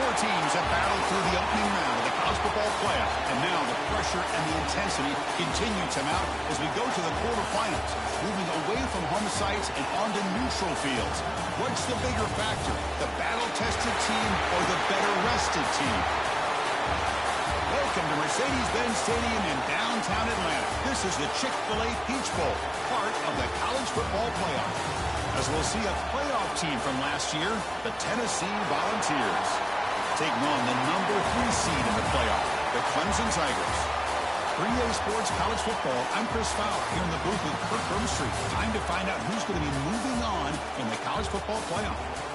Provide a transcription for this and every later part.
Four teams have battled through the opening round of the college football playoff, and now the pressure and the intensity continue to mount as we go to the quarterfinals, moving away from home sites and onto neutral fields. What's the bigger factor, the battle-tested team or the better-rested team? Welcome to Mercedes-Benz Stadium in downtown Atlanta. This is the Chick-fil-A Peach Bowl, part of the college football playoff. As we'll see a playoff team from last year, the Tennessee Volunteers, taking on the number 3 seed in the playoff, the Clemson Tigers. For EA Sports College Football, I'm Chris Fowler here in the booth with Kirk Herbstreit. Time to find out who's going to be moving on in the college football playoff.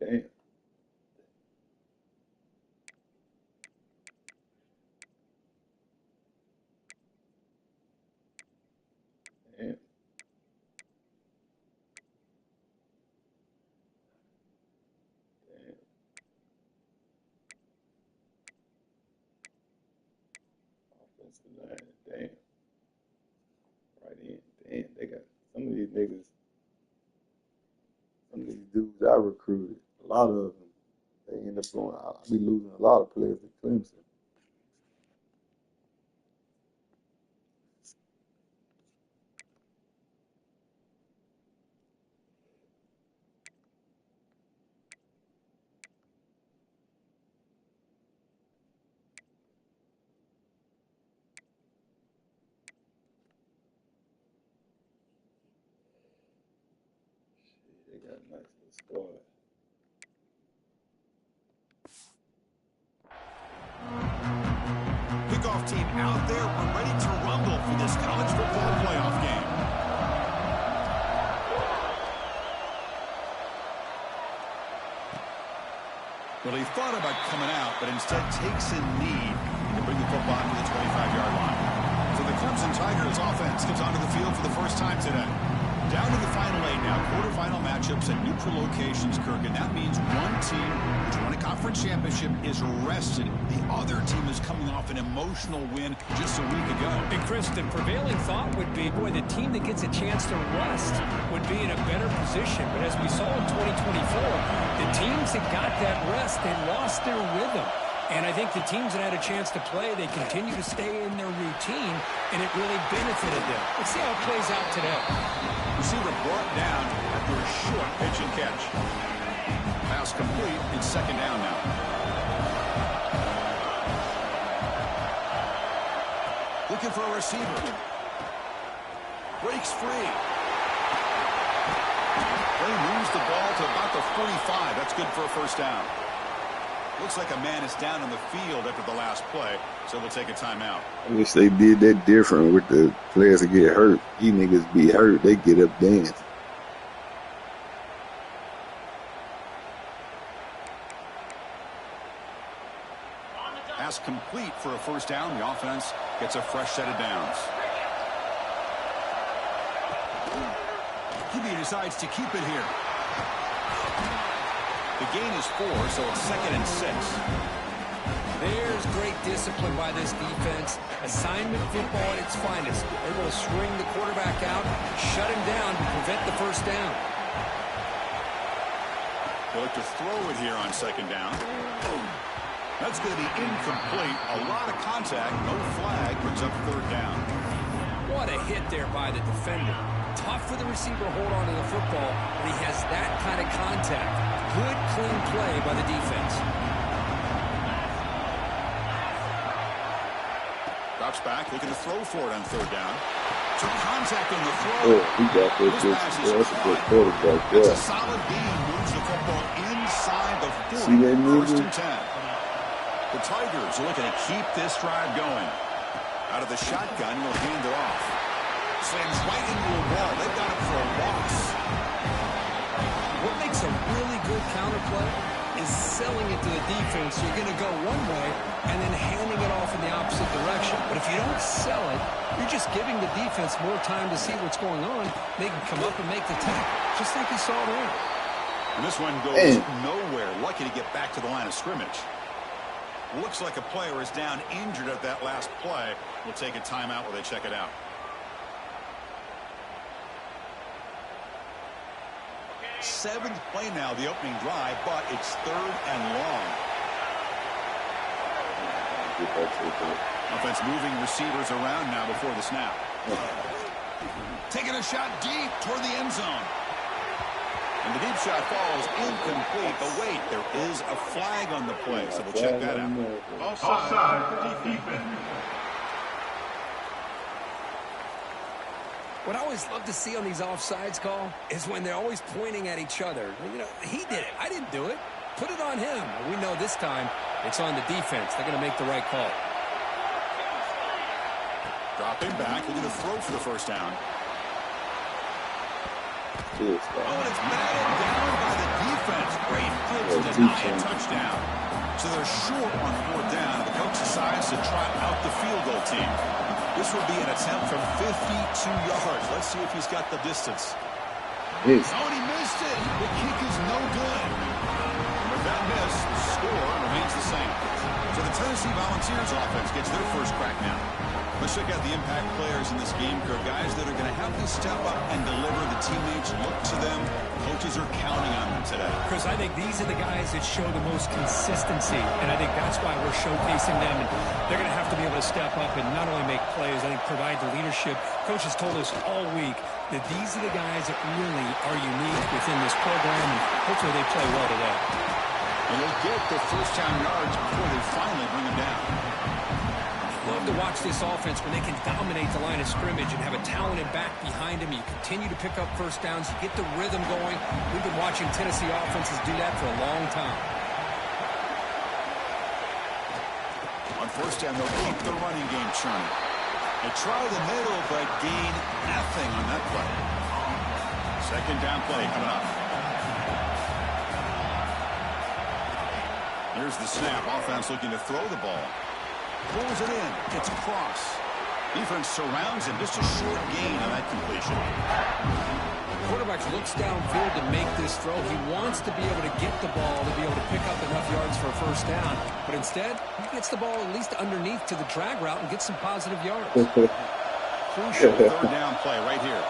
Damn. Damn. Offensive line. Damn. Right in. Damn. They got some of these niggas, some of these dudes I recruited. A lot of them, they end up going. I'll be losing a lot of players to Clemson. Shit, they got a nice little squad. Kickoff team out there. We're ready to rumble for this college football playoff game. Well, he thought about coming out, but instead takes a knee to bring the football to the 25-yard line. So the Clemson Tigers offense comes onto the field for the first time today. Down to the final 8 now. Quarterfinal matchups at neutral locations, Kirk. And that means one team which won a conference championship is rested. The other team is coming off an emotional win just a week ago. And Chris, the prevailing thought would be, boy, the team that gets a chance to rest would be in a better position. But as we saw in 2024, the teams that got that rest, they lost their rhythm. And I think the teams that had a chance to play, they continue to stay in their routine, and it really benefited them. Let's see how it plays out today. Receiver brought down after a short pitch and catch. Pass complete. It's second down now. Looking for a receiver. Breaks free. Play moves the ball to about the 45. That's good for a first down. Looks like a man is down on the field after the last play, so we'll take a timeout. I wish they did that different with the players that get hurt. These niggas be hurt, they get up dancing. Pass complete for a first down. The offense gets a fresh set of downs. QB decides to keep it here. The gain is 4, so it's 2nd and 6. There's great discipline by this defense. Assignment football at its finest. Able to string the quarterback out, shut him down to prevent the first down. They look to throw it here on 2nd down. That's going to be incomplete. A lot of contact. No flag. Brings up 3rd down. What a hit there by the defender. Tough for the receiver to hold on to the football, but he has that kind of contact. Good, clean play by the defense. Drops back, looking to throw for it on 3rd down. Took contact on the throw. Oh, he got that good. That's a good quarterback. It's a solid gain. Moves the football inside the 40. See that movement? 1st and 10. The Tigers are looking to keep this drive going. Out of the shotgun, he'll hand it off. Slams right into a wall. They've got him for a loss. What makes of play is selling it to the defense. You're going to go one way and then handing it off in the opposite direction. But if you don't sell it, you're just giving the defense more time to see what's going on. They can come up and make the tackle, just like you saw there. And this one goes nowhere. Lucky to get back to the line of scrimmage. Looks like a player is down injured at that last play. We'll take a timeout while they check it out. Seventh play now, the opening drive, but it's 3rd and long. Offense moving receivers around now before the snap. Taking a shot deep toward the end zone. And the deep shot falls incomplete. But wait, there is a flag on the play, so we'll check that out. Offside, defense. What I always love to see on these offsides call is when they're always pointing at each other. You know, he did it. I didn't do it. Put it on him. We know this time it's on the defense. They're going to make the right call. Dropping back, looking to throw for the first down. Oh, and it's batted down by the defense. Great play to deny a touchdown. So they're short on 4th down. The coach decides to trot out the field goal team. This will be an attempt from 52 yards. Let's see if he's got the distance. Oh, and he missed it. The kick is no good. With that miss, the score remains the same. So the Tennessee Volunteers offense gets their first crack now. Let's check out the impact players in this game, Kirk. Guys that are going to have to step up and deliver. The teammates look to them. Coaches are counting on them today. Chris, I think these are the guys that show the most consistency, and I think that's why we're showcasing them. And they're going to have to be able to step up and not only make plays, I think provide the leadership. Coaches told us all week that these are the guys that really are unique within this program, and hopefully they play well today. And they'll get the first down yards before they finally bring them down. Love to watch this offense when they can dominate the line of scrimmage and have a talented back behind them. You continue to pick up first downs. You get the rhythm going. We've been watching Tennessee offenses do that for a long time. On first down, they'll keep the running game churning. They try the middle, but gain nothing on that play. Second down play coming up. Here's the snap. Offense looking to throw the ball. Pulls it in. It's Cross. Defense surrounds him. Just a short gain on that completion. The quarterback looks downfield to make this throw. He wants to be able to get the ball to be able to pick up enough yards for a first down. But instead, he gets the ball at least underneath to the drag route and gets some positive yards. Crucial 3rd down play right here.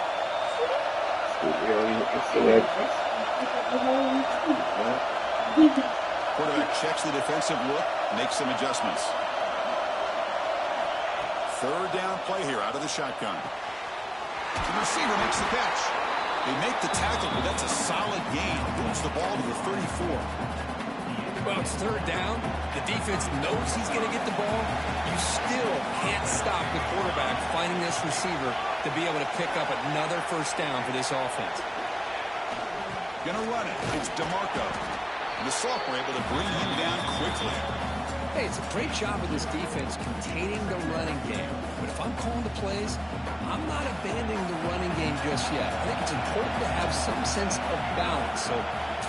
Quarterback checks the defensive look, makes some adjustments. 3rd down play here out of the shotgun. The receiver makes the catch. They make the tackle, but that's a solid gain. Moves the ball to the 34. Well, it's 3rd down. The defense knows he's going to get the ball. You still can't stop the quarterback finding this receiver to be able to pick up another first down for this offense. Gonna run it. It's DeMarco. And the sophomore able to bring him down quickly. Hey, it's a great job of this defense containing the running game. But if I'm calling the plays, I'm not abandoning the running game just yet. I think it's important to have some sense of balance. So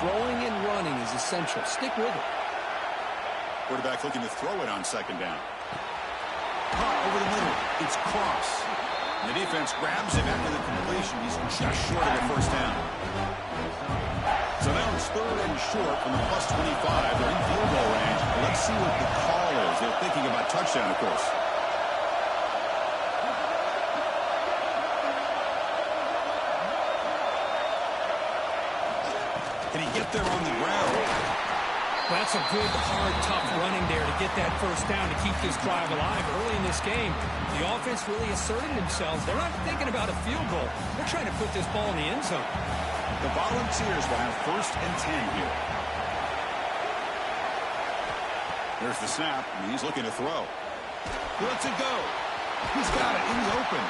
throwing and running is essential. Stick with it. Quarterback looking to throw it on 2nd down. Caught over the middle. It's Cross. And the defense grabs him after the completion. He's just short of the first down. So now it's 3rd and short from the +25. They're in field goal range. Let's see what the call is. They're thinking about touchdown, of course. Can he get there on the ground? Well, that's a good, hard, tough running there to get that first down to keep this drive alive. Early in this game, the offense really asserted themselves. They're not thinking about a field goal. They're trying to put this ball in the end zone. The Volunteers will have 1st and 10 here. There's the snap, and he's looking to throw. He lets it go. He's got it in the open.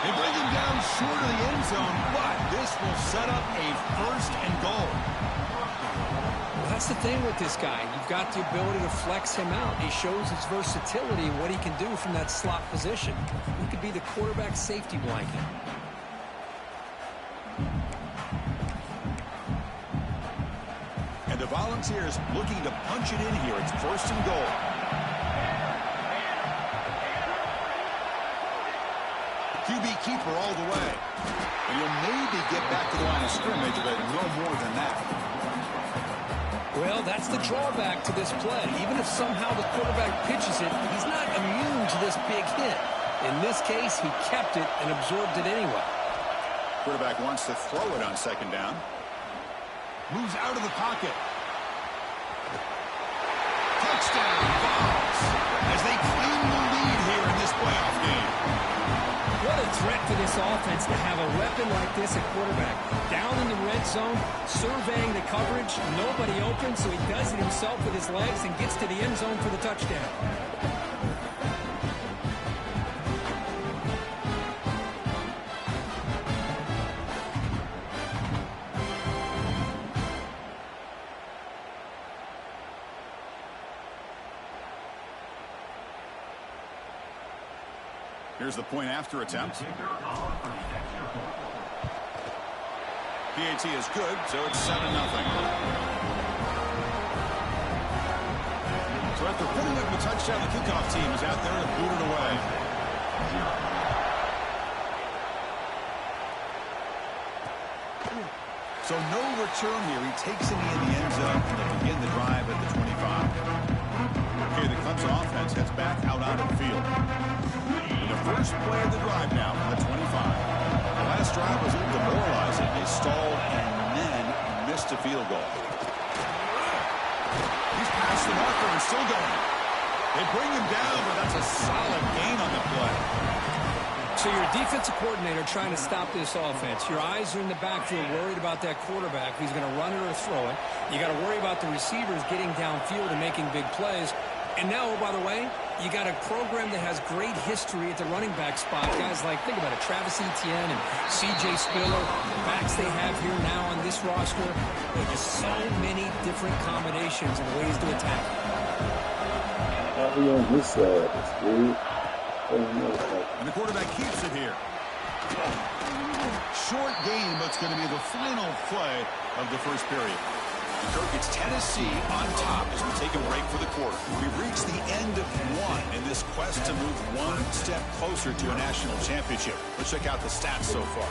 They bring him down short of the end zone, but this will set up a 1st and goal. Well, that's the thing with this guy. You've got the ability to flex him out. He shows his versatility and what he can do from that slot position. He could be the quarterback safety blanket. And the Volunteers Volunteers looking to punch it in here. It's 1st and goal. QB keeper all the way. And he'll maybe get back to the line of scrimmage, but no more than that. Well, that's the drawback to this play. Even if somehow the quarterback pitches it, he's not immune to this big hit. In this case, he kept it and absorbed it anyway. Quarterback wants to throw it on 2nd down. Moves out of the pocket. Touchdown, Vols, as they claim the lead here in this playoff game. What a threat for this offense to have a weapon like this at quarterback. Down in the red zone, surveying the coverage, nobody open, so he does it himself with his legs and gets to the end zone for the touchdown. Here's the point after attempt. PAT is good, so it's 7-0. So after putting up a touchdown, the kickoff team is out there to boot it away. So no return here. He takes it in the end zone, and they begin the drive at the 25. Okay, the Clemson offense heads back out onto the field. The first play of the drive now from the 25. The last drive was a little demoralizing. They stalled and then missed a field goal. He's past the marker and still going. They bring him down, but that's a solid gain on the play. So you're a defensive coordinator trying to stop this offense. Your eyes are in the backfield worried about that quarterback. He's going to run it or throw it. You got to worry about the receivers getting downfield and making big plays. And now, oh, by the way, you got a program that has great history at the running back spot. Guys like, think about it, Travis Etienne and C.J. Spiller, the backs they have here now on this roster. There are just so many different combinations and ways to attack. Probably on this side. It's good. And the quarterback keeps it here. Short game, but it's going to be the final play of the first period. Kirk, it's Tennessee on top as we take a break for the quarter. We've reached the end of one in this quest to move one step closer to a national championship. Let's check out the stats so far.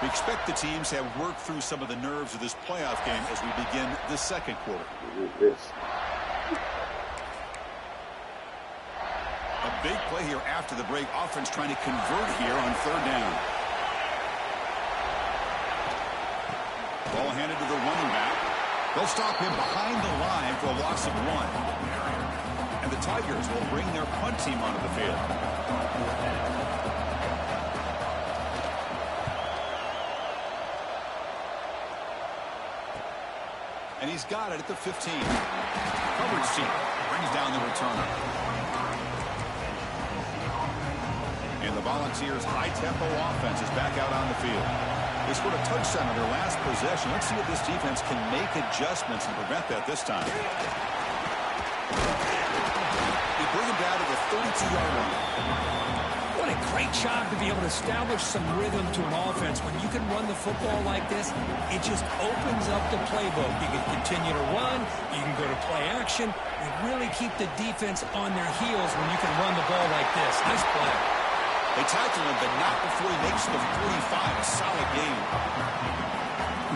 We expect the teams to have worked through some of the nerves of this playoff game as we begin the second quarter. A big play here after the break. Offense trying to convert here on 3rd down. Ball handed to the running back. They'll stop him behind the line for a loss of 1. And the Tigers will bring their punt team onto the field. And he's got it at the 15. Coverage team brings down the returner. And the Volunteers' high-tempo offense is back out on the field. They scored a touchdown on their last possession. Let's see if this defense can make adjustments and prevent that this time. They bring him down to the 32-yard line. What a great job to be able to establish some rhythm to an offense. When you can run the football like this, it just opens up the playbook. You can continue to run. You can go to play action. You really keep the defense on their heels when you can run the ball like this. Nice play. They tackle him, but not before he makes the 45. A solid game.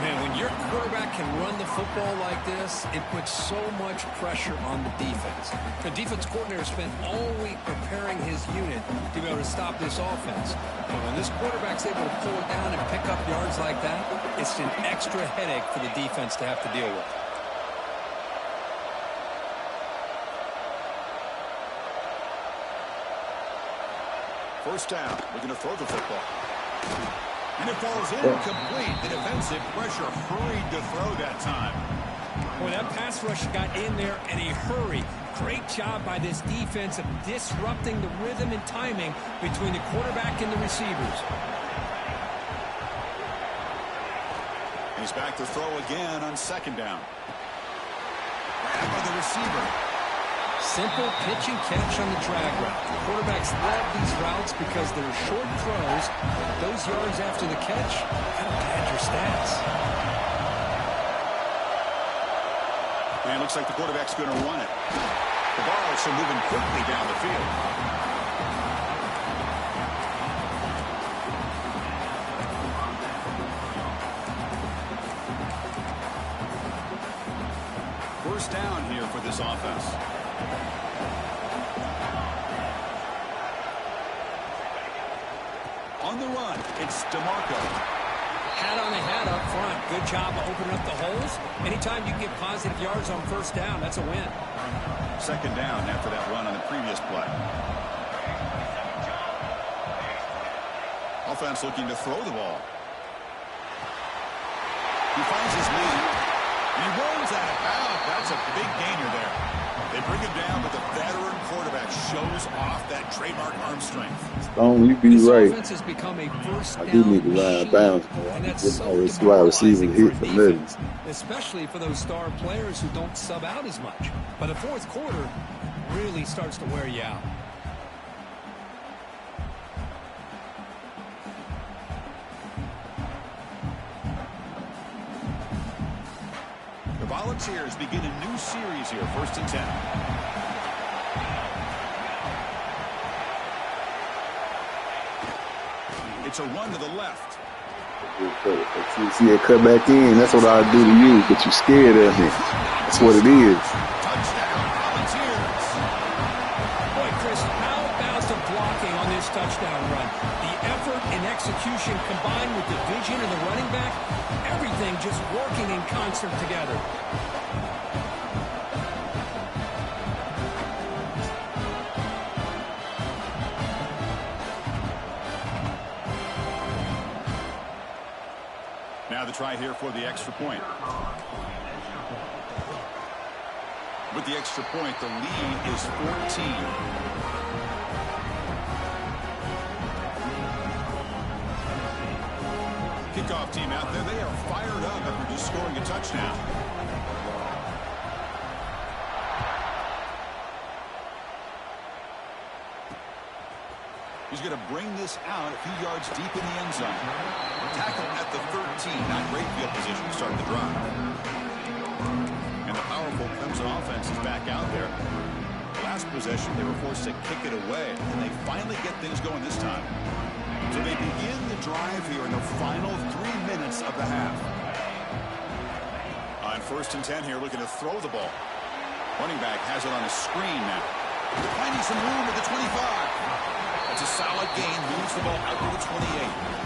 Man, when your quarterback can run the football like this, it puts so much pressure on the defense. The defense coordinator spent all week preparing his unit to be able to stop this offense. But when this quarterback's able to pull it down and pick up yards like that, it's an extra headache for the defense to have to deal with. First down, looking to throw the football. And it falls incomplete. The defensive pressure hurried to throw that time. Well, that pass rush got in there in a hurry. Great job by this defense of disrupting the rhythm and timing between the quarterback and the receivers. He's back to throw again on 2nd down. Right by the receiver. Simple pitch and catch on the drag route. Quarterbacks love these routes because they're short throws. Those yards after the catch kind of pad your stats. And it looks like the quarterback's going to run it. The ball also moving quickly down the field. First down here for this offense. On the run, it's DeMarco. Hat on a hat up front. Good job of opening up the holes. Anytime you can get positive yards on first down, that's a win. Second down after that run on the previous play. Offense looking to throw the ball. He finds his lead. He rolls out of bounds. That's a big gainer there. They bring him down, but the veteran quarterback shows off that trademark arm strength. Stone, you be This right. offense has become a first I down do need to run out of bounds. and that's Getting so all this wide receiver demoralizing hit for for a millions. defense, especially for those star players who don't sub out as much. But the fourth quarter really starts to wear you out. The Volunteers begin a new series here, 1st and 10. It's a run to the left. See it cut back in. That's what I do to you, but you scared of me. That's what it is. Touchdown, Volunteers. Boy, Chris, how about the blocking on this touchdown run? The effort and execution combined with the vision of the running back, everything just working in concert together. Now the try here for the extra point. With the extra point, the lead is 14. Kickoff team out there. They are fired up after just scoring a touchdown. He's going to bring this out a few yards deep in the end zone. Tackle at the 13. Not great field position to start the drive. And the powerful Clemson offense is back out there. Last possession, they were forced to kick it away, and they finally get things going this time. So they begin the drive here in the final 3 minutes of the half. On 1st and 10 here, looking to throw the ball. Running back has it on a screen now. Finding some room at the 25. That's a solid gain, moves the ball out to the 28.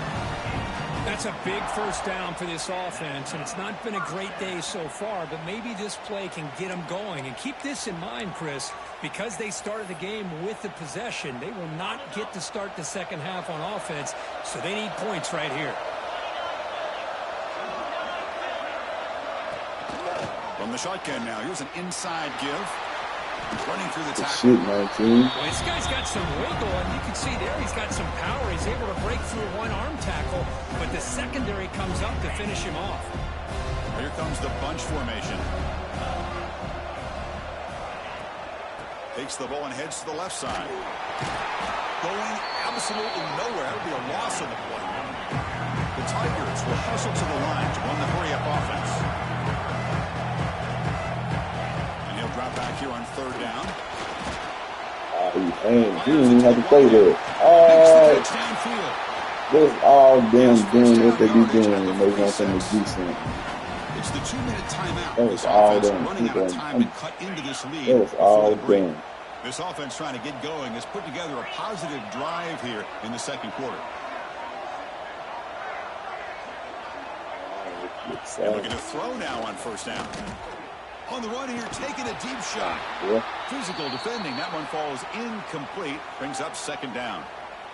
That's a big first down for this offense, and it's not been a great day so far, but maybe this play can get them going. And keep this in mind, Chris, because they started the game with the possession, they will not get to start the second half on offense, so they need points right here. From the shotgun now, here's an inside give. Running through the tackle. Shit, 19. Well, this guy's got some wiggle, and you can see there he's got some power. He's able to break through one arm tackle, but the secondary comes up to finish him off. Here comes the bunch formation. Takes the ball and heads to the left side. Going absolutely nowhere. That would be a loss on the play. The Tigers will hustle to the line to run the hurry-up offense. Drop back here on 3rd down. He didn't even have to play there. That's all them doing what they be doing and they want them to do something. It's the 2-minute timeout. That was all them. Running out of time and cut into this lead. That was all them. This offense trying to get going has put together a positive drive here in the second quarter. They're looking to throw now on 1st down. On the run here, taking a deep shot. Yeah. Physical defending. That one falls incomplete. Brings up 2nd down.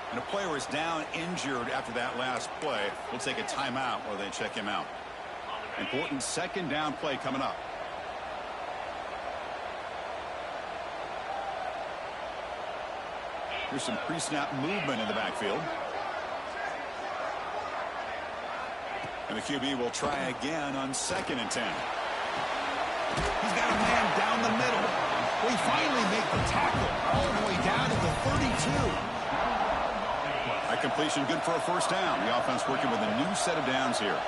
And a player is down injured after that last play. We'll take a timeout while they check him out. Important 2nd down play coming up. Here's some pre-snap movement in the backfield. And the QB will try again on 2nd and 10. He's got a man down the middle. They finally make the tackle all the way down to the 32. That completion good for a first down. The offense working with a new set of downs here.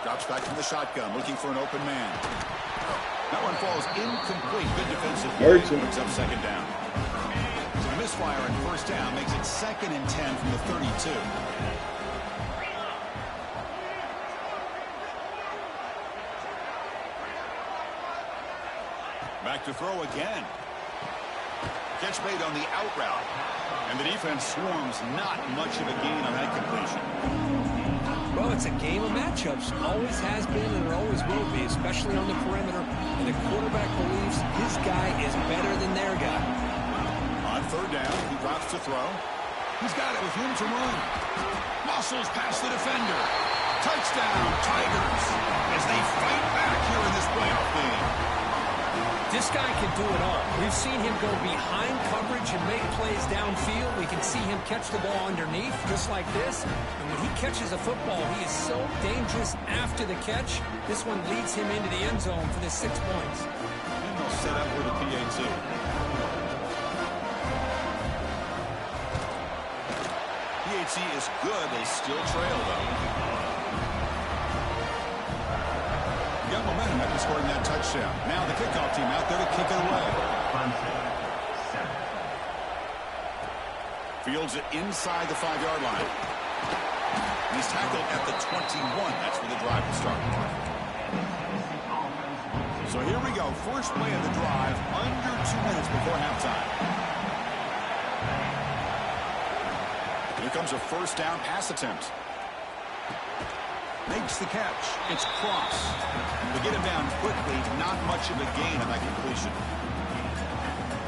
Drops back from the shotgun, looking for an open man. That one falls incomplete. Good defensive play. Brings up second down. So the misfire and first down makes it 2nd and 10 from the 32. Back to throw again. Catch made on the out route. And the defense swarms. Not much of a gain on that completion. Well, it's a game of matchups. Always has been and it always will be, especially on the perimeter. And the quarterback believes his guy is better than their guy. On third down, he drops to throw. He's got it with room to run. Muscles past the defender. Touchdown, Tigers, as they fight back here in this playoff game. This guy can do it all. We've seen him go behind coverage and make plays downfield. We can see him catch the ball underneath, just like this. And when he catches a football, he is so dangerous after the catch. This one leads him into the end zone for the 6 points. And they'll set up with a PAT. PAT is good. They still trail, though. Got momentum after scoring that touchdown. Now the kickoff team out there to kick it away. Fields it inside the 5-yard line. And he's tackled at the 21. That's where the drive will start. So here we go. First play of the drive under 2 minutes before halftime. Here comes a first down pass attempt. Makes the catch. It's Cross. They get him down quickly. Not much of a gain on that completion.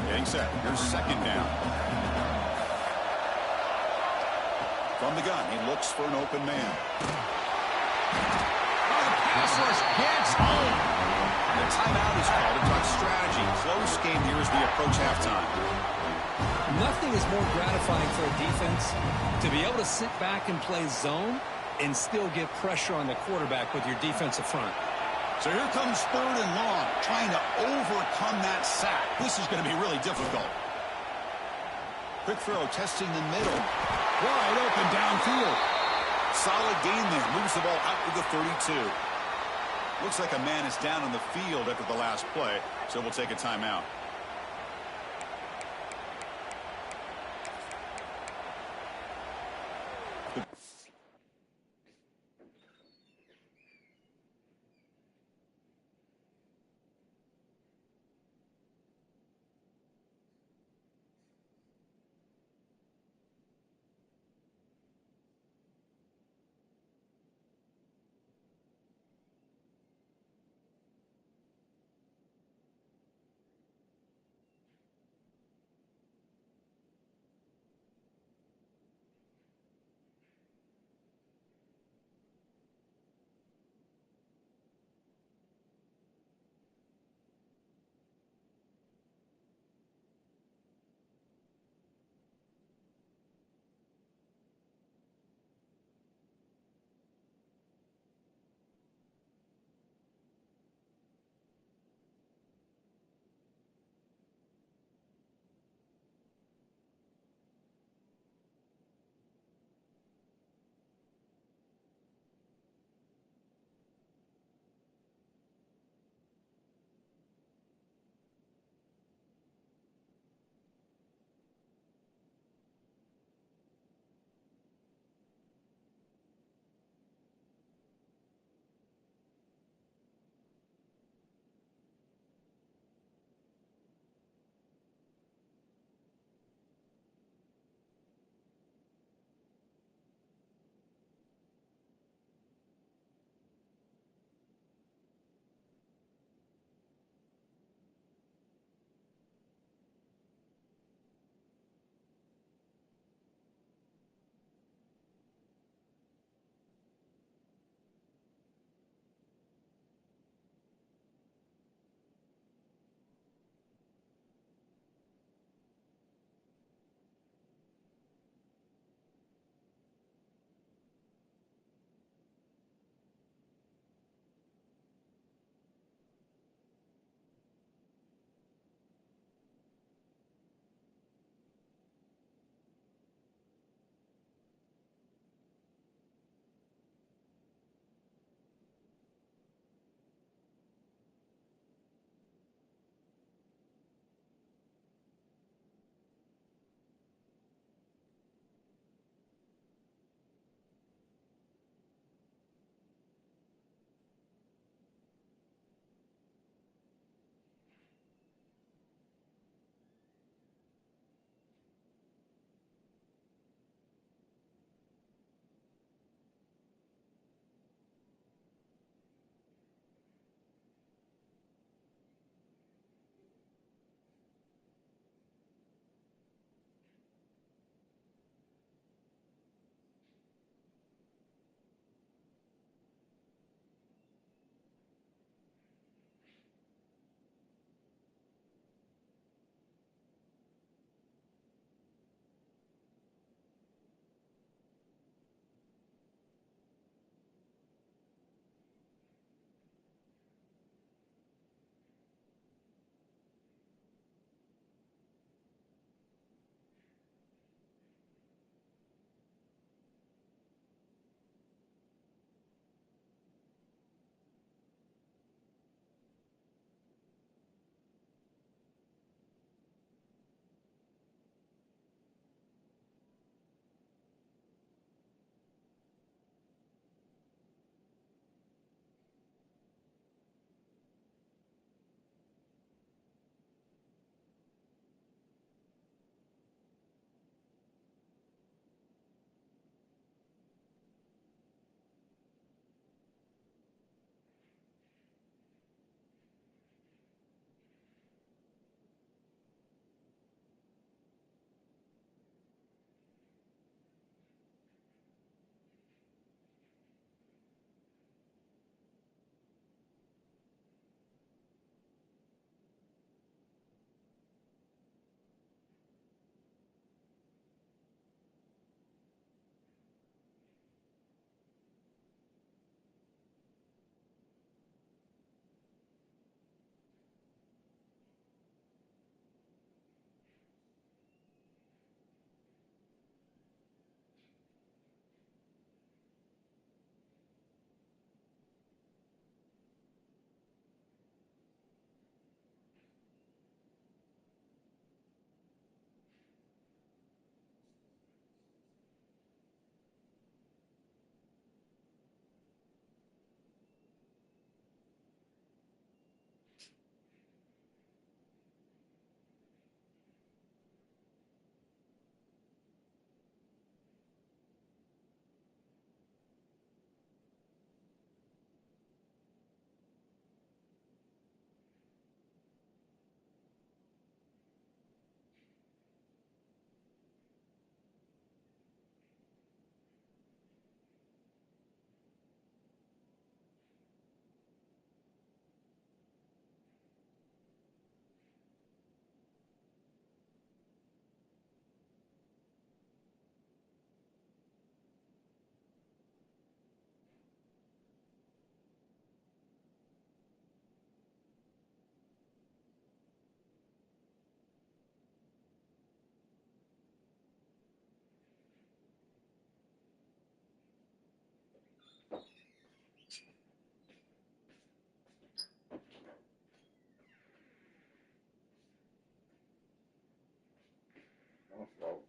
Getting set. Here's second down. From the gun, he looks for an open man. Oh, the pass rush gets home. And the timeout is called to talk strategy. Close game here as we approach halftime. Nothing is more gratifying for a defense to be able to sit back and play zone and still get pressure on the quarterback with your defensive front. So here comes third and long, trying to overcome that sack. This is going to be really difficult. Quick throw, testing the middle. Wide open downfield. Solid gain there. Moves the ball out to the 32. Looks like a man is down on the field after the last play, so we'll take a timeout.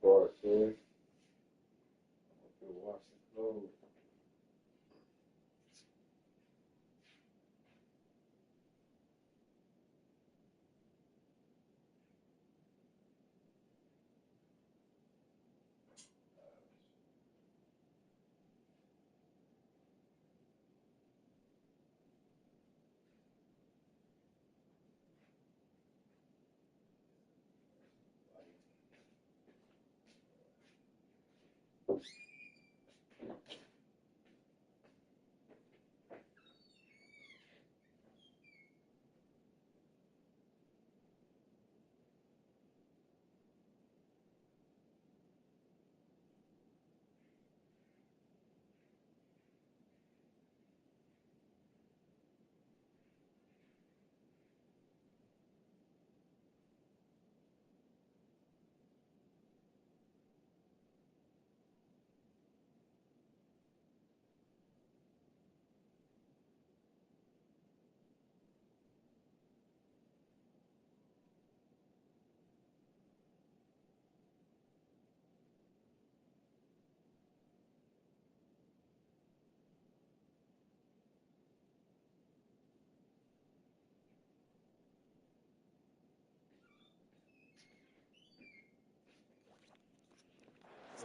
part, sir. Wash the clothes.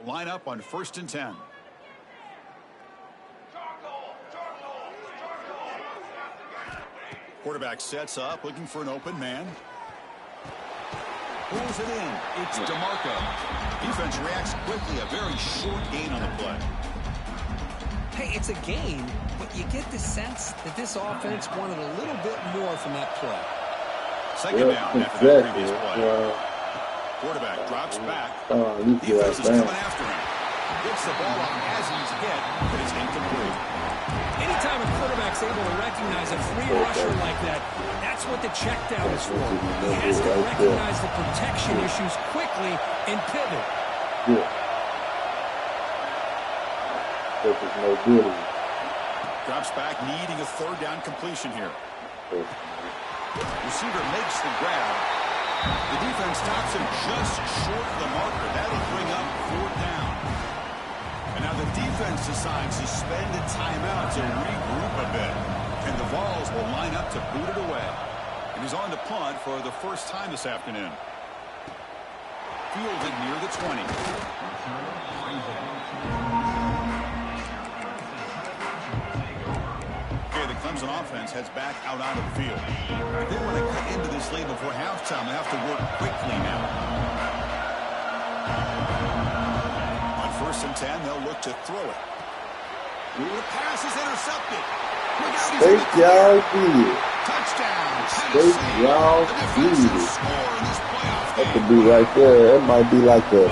Line up on 1st and 10. Quarterback sets up, looking for an open man. Pulls it in. It's DeMarco. Defense reacts quickly. A very short gain on the play. Hey, it's a gain, but you get the sense that this offense wanted a little bit more from that play. Second down after the previous play. Quarterback drops back. Defense is coming after him. Gets the ball up as he's hit, but it's incomplete. Anytime a quarterback's able to recognize a free rusher like that, that's what the check down is for. He has to recognize the protection issues quickly and pivot. Yeah. There's no good. Drops back, needing a 3rd down completion here. Receiver makes the grab. The defense stops him just short of the marker. That'll bring up 4th down. And now the defense decides to spend a timeout to regroup a bit. And the Vols will line up to boot it away. And he's on to punt for the first time this afternoon. Fielded near the 20. Clemson offense heads back out onto the field. If they want to cut into this lead before halftime, they have to work quickly now. On 1st and 10, they'll look to throw it. The pass is intercepted. State y'all did. Touchdown. State y'all did. That could be right there. That might be like the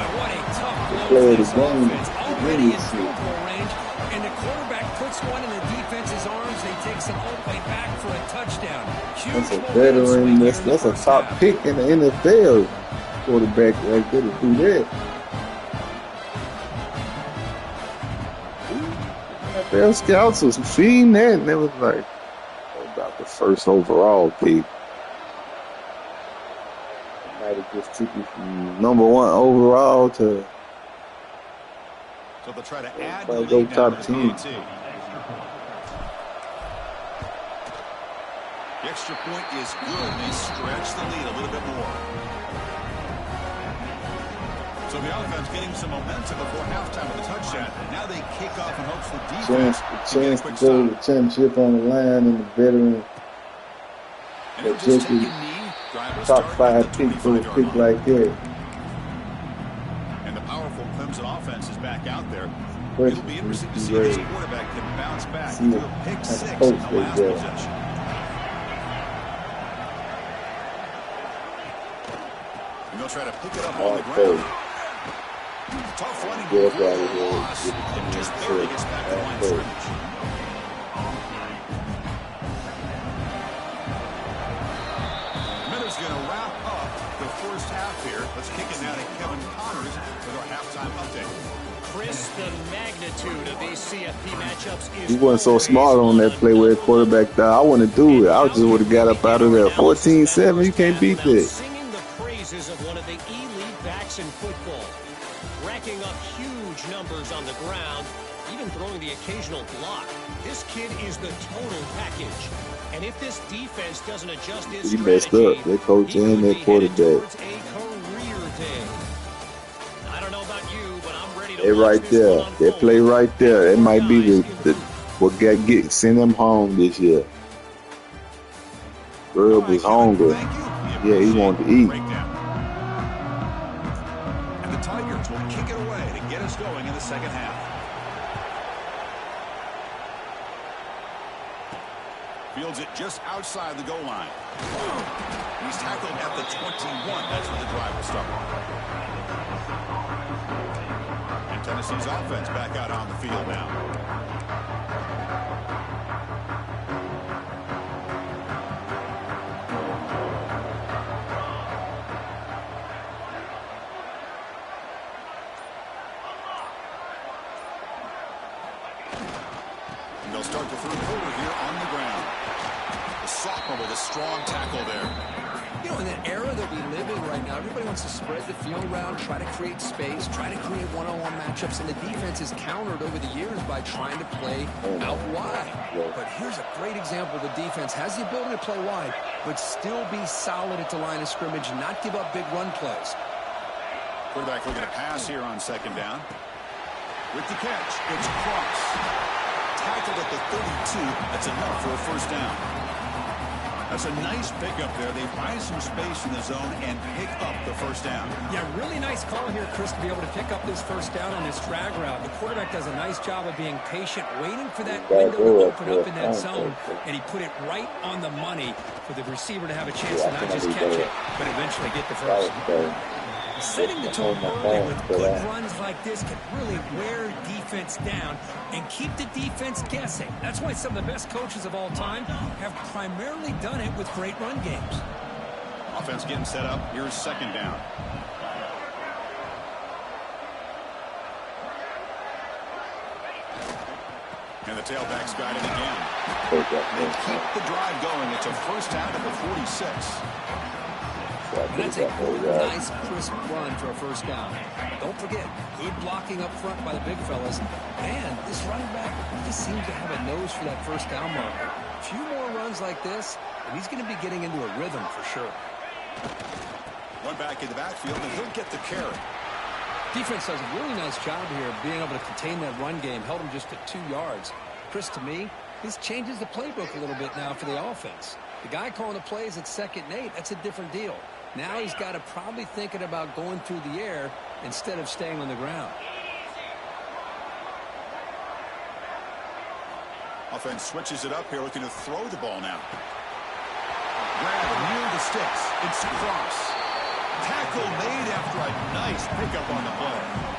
play of the game. Already in field goal range, and the quarterback puts one in the defense's arms. They take some way back for a touchdown. That's a veteran. That's a top pick in the NFL quarterback right there to do that. NFL scouts was seeing that, and it was like about the 1st overall pick. Might have just took you from number 1 overall to so they'll try to add the go lead top now 10. The extra point is good. They stretch the lead a little bit more. So the offense getting some momentum before halftime with a touchdown. Now they kick off in hopes for defense. Chance to go to the championship on the line, and the veteran top 5 pick for a pick like that. And the powerful Clemson offense is back out there. It'll be interesting to see if this quarterback can bounce back. He threw a pick 6 in the last possession. And they'll try to pick it up on the ground. Tough running loss, and just barely gets back to the line of scrimmage. Miller's going to wrap up the first half here. Let's kick it now to Kevin Connors with our halftime update. Chris, the magnitude of these CFP matchups is... He wasn't so smart on that play where the quarterback thought, I want to do it. I just would have got up out of there. 14-7, you can't beat that. Singing the praises of one of the elite backs in football. racking up huge numbers on the ground, even throwing the occasional block. This kid is the total package. And if this defense doesn't adjust its He strategy, messed up. Their coach and their quarterback. a career day. I don't know about you, but I'm ready to They right there. They play right there. It might be what send them home this year. Herb was hungry. Yeah, he wanted to eat. And the Tigers will kick it away to get us going in the second half. Fields it just outside the goal line. He's tackled at the 21. That's where the drive will start. And Tennessee's offense back out on the field now. And they'll start the third quarter here on the ground. The sophomore with a strong tackle there. You know, in the era that we live in right now, everybody wants to spread the field around, try to create space, try to create one-on-one matchups, and the defense is countered over the years by trying to play out wide. But here's a great example. The defense has the ability to play wide, but still be solid at the line of scrimmage and not give up big run plays. Quarterback looking to pass here on second down. With the catch, it's Cross. Tackled at the 32. That's enough for a first down. That's a nice pickup there. They buy some space in the zone and pick up the first down. Yeah, really nice call here, Chris, to be able to pick up this first down on this drag route. The quarterback does a nice job of being patient, waiting for that window to open up in that zone, and he put it right on the money for the receiver to have a chance to not just catch it, but eventually get the first. Setting the tone early with good runs like this can really wear defense down and keep the defense guessing. That's why some of the best coaches of all time have primarily done it with great run games. Offense getting set up. Here's second down. And the tailback's got it again. They keep the drive going. It's a first down at the 46. And that's a nice, crisp run for a first down. Don't forget, good blocking up front by the big fellas. And this running back, he just seems to have a nose for that first down marker. A few more runs like this, and he's going to be getting into a rhythm for sure. One back in the backfield, and he'll get the carry. Defense does a really nice job here of being able to contain that run game. Held him just at 2 yards. Chris, to me, this changes the playbook a little bit now for the offense. The guy calling the plays at 2nd and 8, that's a different deal. Now he's got to probably thinking about going through the air instead of staying on the ground. Offense switches it up here, looking to throw the ball now. Grab near the sticks. It's Cross. Tackle made after a nice pickup on the play.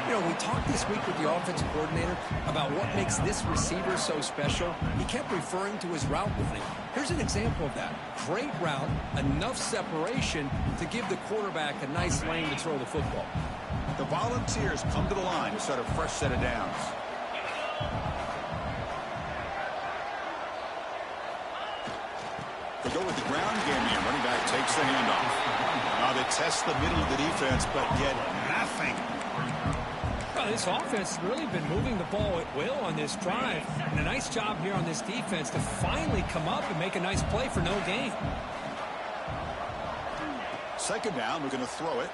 You know, we talked this week with the offensive coordinator about what makes this receiver so special. He kept referring to his route running. Here's an example of that. Great route, enough separation to give the quarterback a nice lane to throw the football. The Volunteers come to the line to start a fresh set of downs. They go with the ground game here. Running back takes the handoff. Now they test the middle of the defense, but get nothing. Well, this offense has really been moving the ball at will on this drive. And a nice job here on this defense to finally come up and make a nice play for no gain. Second down, we're going to throw it.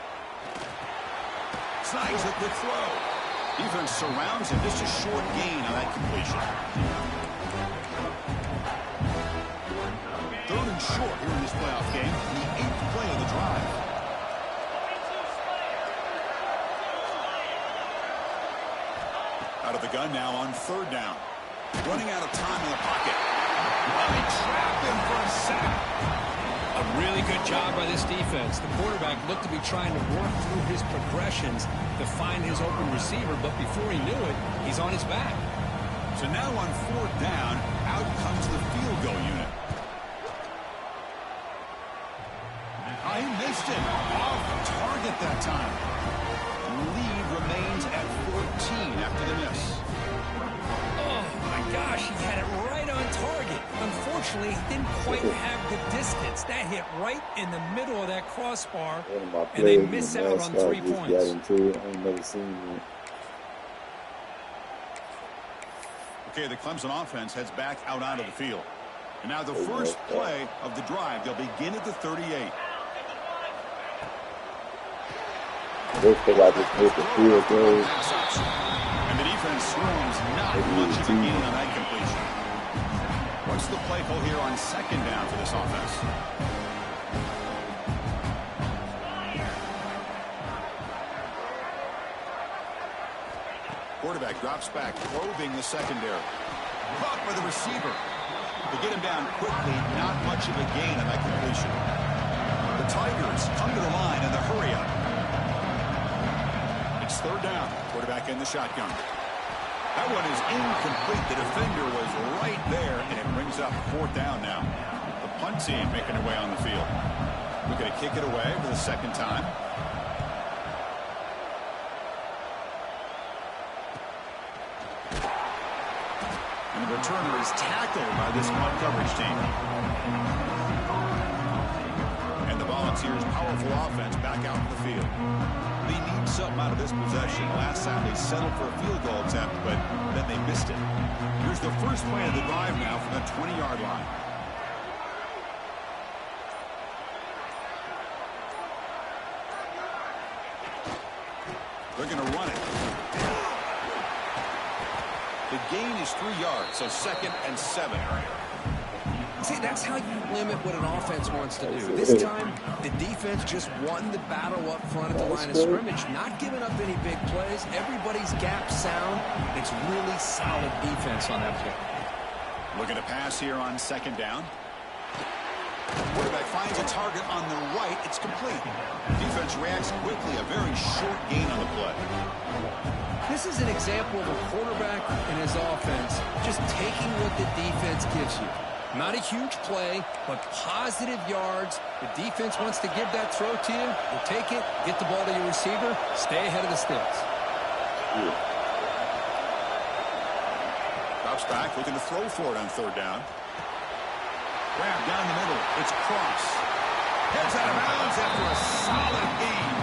Snags a quick throw. Defense surrounds him. Just a short gain on that completion. Third and short here in this playoff game. The 8th play of the drive. Out of the gun now on third down. Running out of time in the pocket. Well, they trap him for a sack. A really good job by this defense. The quarterback looked to be trying to work through his progressions to find his open receiver, but before he knew it, he's on his back. So now on fourth down, out comes the field goal unit. He missed it. Off target that time. Lead remains at 14 after the miss. Oh, my gosh, he had it right on target. Unfortunately, Unfortunately, he didn't quite have the distance. That hit right in the middle of that crossbar, and they miss out on 3 points. Got into it. I ain't never seen it. Okay, the Clemson offense heads back out onto the field. And now the first play of the drive, they'll begin at the 38. This feel like it's supposed to feel good. And the defense swarms not much of a gain on that completion. What's the play call here on second down for this offense? Quarterback drops back, probing the secondary. Caught by the receiver. To get him down quickly, not much of a gain on that completion. The Tigers come to the line in the hurry up. It's third down. Quarterback in the shotgun. That one is incomplete. The defender was right there, and it brings up fourth down now. The punt team making their way on the field. We're going to kick it away for the second time. And the returner is tackled by this punt coverage team. And the Volunteers' powerful offense back out in the field. They need something out of this possession. Last time they settled for a field goal attempt, but then they missed it. Here's the first play of the drive now from the 20-yard line. They're going to run it. The gain is 3 yards, so 2nd and 7. See, that's how you limit what an offense wants to do. This time, the defense just won the battle up front at the line of scrimmage, not giving up any big plays. Everybody's gap sound. It's really solid defense on that play. Looking to pass here on second down. Quarterback finds a target on the right. It's complete. Defense reacts quickly. A very short gain on the play. This is an example of a quarterback and his offense just taking what the defense gives you. Not a huge play, but positive yards. The defense wants to give that throw to you. You take it, get the ball to your receiver, stay ahead of the sticks. Drops back, looking to throw for it on third down. Grab down the middle. It's Cross. Heads out of bounds after a solid gain.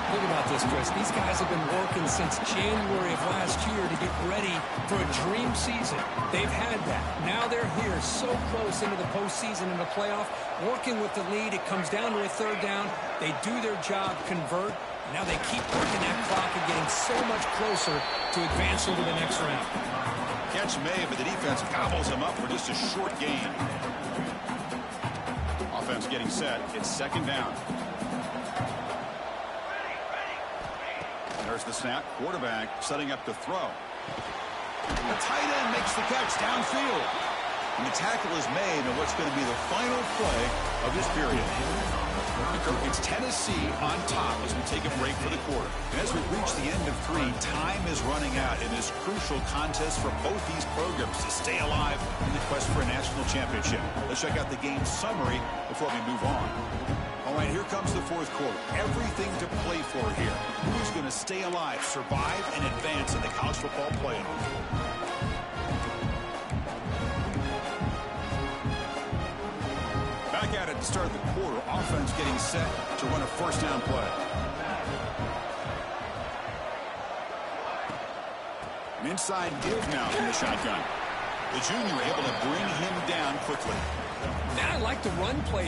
Think about this, Chris. These guys have been working since January of last year to get ready for a dream season. They've had that. Now they're here so close into the postseason and the playoff, working with the lead. It comes down to a third down. They do their job, convert. Now they keep working that clock and getting so much closer to advancing to the next round. Catch made, but the defense gobbles him up for just a short gain. Offense getting set. It's second down. There's the snap. Quarterback setting up to throw. The tight end makes the catch downfield. And the tackle is made on what's going to be the final play of this period. It's Tennessee on top as we take a break for the quarter. And as we reach the end of 3, time is running out in this crucial contest for both these programs to stay alive in the quest for a national championship. Let's check out the game summary before we move on. All right, here comes the fourth quarter. Everything to play for here. Who's going to stay alive, survive, and advance in the college football playoff? Back at it to start the quarter. Offense getting set to run a first down play. An inside give now from the shotgun. The junior able to bring him down quickly. Now I like the run play here.